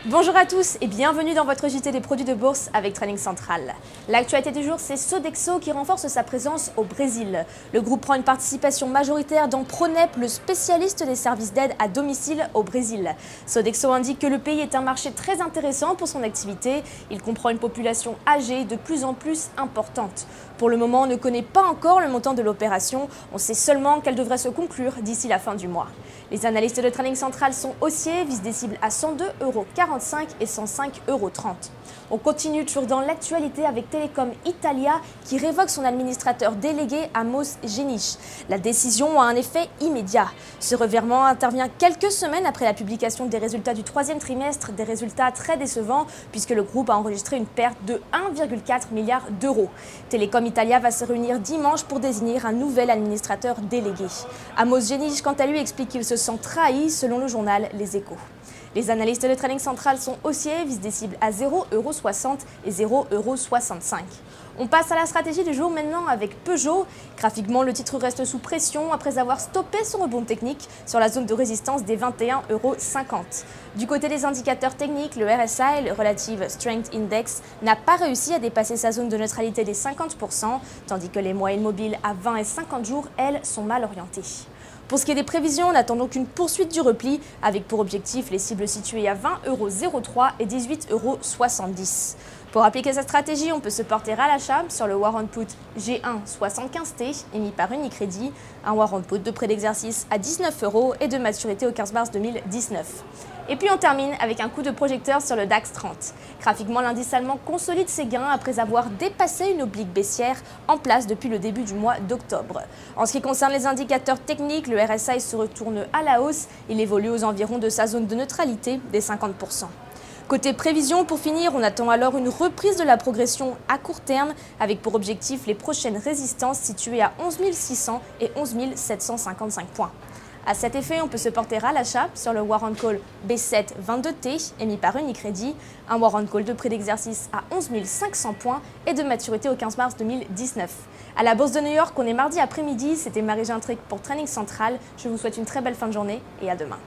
Bonjour à tous et bienvenue dans votre JT des produits de bourse avec Trading Central. L'actualité du jour, c'est Sodexo qui renforce sa présence au Brésil. Le groupe prend une participation majoritaire dans Pronep, le spécialiste des services d'aide à domicile au Brésil. Sodexo indique que le pays est un marché très intéressant pour son activité. Il comprend une population âgée de plus en plus importante. Pour le moment, on ne connaît pas encore le montant de l'opération. On sait seulement qu'elle devrait se conclure d'ici la fin du mois. Les analystes de Trading Central sont haussiers, visent des cibles à 102,45 € et 105,30 €. On continue toujours dans l'actualité avec Telecom Italia qui révoque son administrateur délégué Amos Genich. La décision a un effet immédiat. Ce revirement intervient quelques semaines après la publication des résultats du troisième trimestre, des résultats très décevants puisque le groupe a enregistré une perte de 1,4 milliard d'euros. Telecom Italia va se réunir dimanche pour désigner un nouvel administrateur délégué. Amos Genich, quant à lui, explique qu'il se sent trahi selon le journal Les Échos. Les analystes de Trading Central sont haussiers, visent des cibles à 0,60 € et 0,65 €. On passe à la stratégie du jour maintenant avec Peugeot. Graphiquement, le titre reste sous pression après avoir stoppé son rebond technique sur la zone de résistance des 21,50 €. Du côté des indicateurs techniques, le RSI, le Relative Strength Index, n'a pas réussi à dépasser sa zone de neutralité des 50%, tandis que les moyennes mobiles à 20 et 50 jours, elles, sont mal orientées. Pour ce qui est des prévisions, on attend donc une poursuite du repli, avec pour objectif les cibles situées à 20,03 € et 18,70 €. Pour appliquer cette stratégie, on peut se porter à l'achat sur le Warrant Put G1 75T, émis par Unicredit, un Warrant Put de prêt d'exercice à 19 € et de maturité au 15 mars 2019. Et puis on termine avec un coup de projecteur sur le DAX 30. Graphiquement, l'indice allemand consolide ses gains après avoir dépassé une oblique baissière en place depuis le début du mois d'octobre. En ce qui concerne les indicateurs techniques, le RSI se retourne à la hausse. Il évolue aux environs de sa zone de neutralité des 50%. Côté prévision, pour finir, on attend alors une reprise de la progression à court terme avec pour objectif les prochaines résistances situées à 11 600 et 11 755 points. À cet effet, on peut se porter à l'achat sur le Warrant Call B7 22T émis par Unicredit, un Warrant Call de prêt d'exercice à 11 500 points et de maturité au 15 mars 2019. À la Bourse de New York, on est mardi après-midi. C'était Marie Gintric pour Trading Central. Je vous souhaite une très belle fin de journée et à demain.